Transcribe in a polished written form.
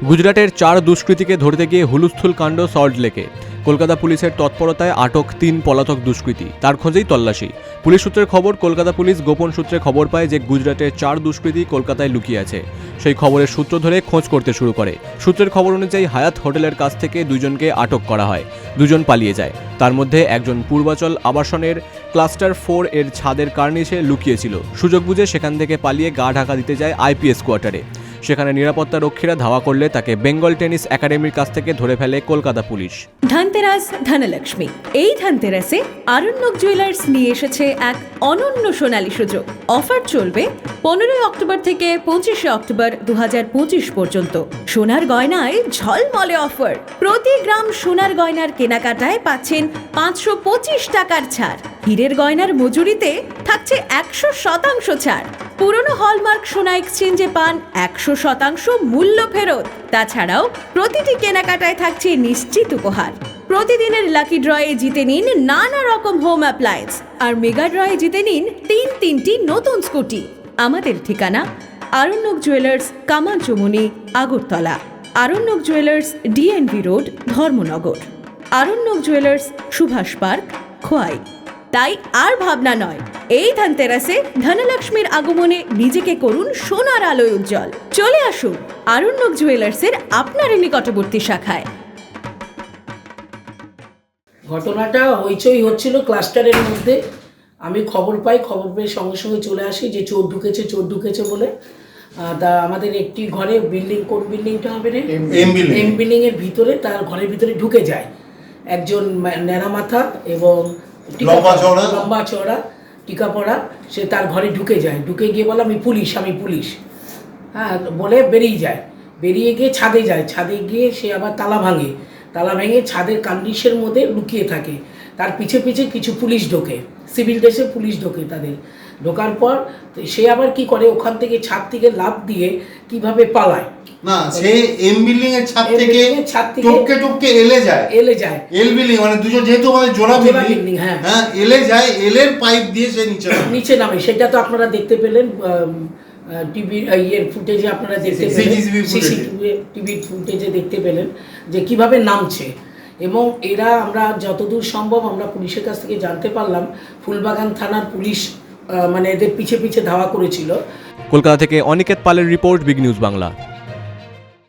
গুজরাটের 4 দুষ্কৃতীকে ধরতে গিয়ে হুলস্থুল কাণ্ড সল্টলেকে। কলকাতা পুলিশের তৎপরতায় আটক 3 পলাতক দুষ্কৃতী, তার খোঁজেই তল্লাশি। পুলিশ সূত্রের খবর, কলকাতা পুলিশ গোপন সূত্রে খবর পায় যে গুজরাটের 4 দুষ্কৃতী কলকাতায় লুকিয়ে আছে। সেই খবরের সূত্র ধরে খোঁজ করতে শুরু করে। সূত্রের খবর অনুযায়ী হায়াত হোটেলের কাছ থেকে 2 জনকে আটক করা হয়। 2 জন পালিয়ে যায়। তার মধ্যে একজন পূর্বাচল আবাসনের ক্লাস্টার 4 এর ছাদের কার্নিশে লুকিয়েছিল। সুযোগ বুঝে সেখান থেকে পালিয়ে গা ঢাকা দিতে যায় আইপিএস কোয়ার্টারে। সেখানে নিরাপত্তা রক্ষীরা ধাওয়া করলে তাকে বেঙ্গল টেনিস একাডেমির কাছ থেকে ধরে ফেলে কলকাতা পুলিশ। ধনতেরাস ধনলক্ষ্মী। এই ধনতেরাসে আরণ্যক জুয়েলার্স নিয়ে এসেছে এক অনন্য সোনালী সুযোগ। অফার চলবে 15 অক্টোবর থেকে 25 অক্টোবর 2025 পর্যন্ত। সোনার গয়নায় ঝলমলে অফার। প্রতি গ্রাম সোনার গয়নার কেনাকাটায় পাচ্ছেন 525 টাকার ছাড়। হীরের গয়নার মজুরিতে থাকছে 100% ছাড়। পুরনো হলমার্ক সোনা এক্সচেঞ্জে পান 100% মূল্য ফেরত। তাছাড়াও প্রতিটি কেনাকাটায় থাকছে নিশ্চিত উপহার। প্রতিদিনের লাকি ড্রয়ে জিতে নিন নানা রকম হোম অ্যাপ্লায়েন্স, আর মেগা ড্রয়ে জিতে নিন 3টি নতুন স্কুটি। আমাদের ঠিকানা Aranyak jewellers, Kamalchowmuhani, Agartala. Aranyak jewellers, DNV road, Dharmanagar. Aranyak jewellers, Subhash park, Khowai. তাই আর ভাবনা নয়, এই ধনতেরাসে ধনলক্ষ্মীর আগমনে নিজেকে করুন সোনার আলোয় উজ্জ্বল। চলে আসুন আরণ্যক জুয়েলার্সের আপনার নিকটবর্তী শাখায়। ঘটনাটা হইচই হচ্ছিল ক্লাস্টারের মধ্যে। আমি খবর পাই, খবর পেয়ে সঙ্গে সঙ্গে চলে আসি যে চোর ঢুকেছে বলে। তা আমাদের একটি ঘরে বিল্ডিং, কোন বিল্ডিংটা হবে রে, এম বিল্ডিং এর ভিতরে, তার ঘরের ভিতরে ঢুকে যায় একজন ন্যাড়া মাথা এবং লম্বা চওড়া টিকা পড়া। সে তার ঘরে ঢুকে যায়। ঢুকে গিয়ে বলে আমি পুলিশ, হ্যাঁ বলে বেরিয়ে যায়। বেরিয়ে গিয়ে ছাদে যায়। ছাদে গিয়ে সে আবার তালা ভেঙে ছাদের কার্নিশের মধ্যে লুকিয়ে থাকে। তার পিছে কিছু পুলিশ ঢোকে, সিভিল ড্রেসে পুলিশ ঢোকে। তাদের ঢোকার পর সে আবার কি করে, ওখান থেকে ছাদ থেকে লাফ দিয়ে কিভাবে পালায় না, সে এম বিল্ডিং এর ছাদ থেকে টপকে এলে যায় এল বিল্ডিং, মানে দুজন যেহেতু আমাদের জোড়া বিল্ডিং, হ্যাঁ এলে যায়, এলের পাইপ দিয়ে সে নিচে নামে। সেটা তো আপনারা দেখতে পেলেন টিভি ইয়ের ফুটেজে, আপনারা দেখতে পেলেন টিভির ফুটেজে দেখতে পেলেন যে কিভাবে নামছে। এবং এরা, আমরা যতদূর সম্ভব আমরা পুলিশের কাছ থেকে জানতে পারলাম, ফুলবাগান থানার পুলিশ মানে এদের পিছে ধাওয়া করেছিল। কলকাতা থেকে অনিকেত পালের রিপোর্ট, বিগ নিউজ বাংলা।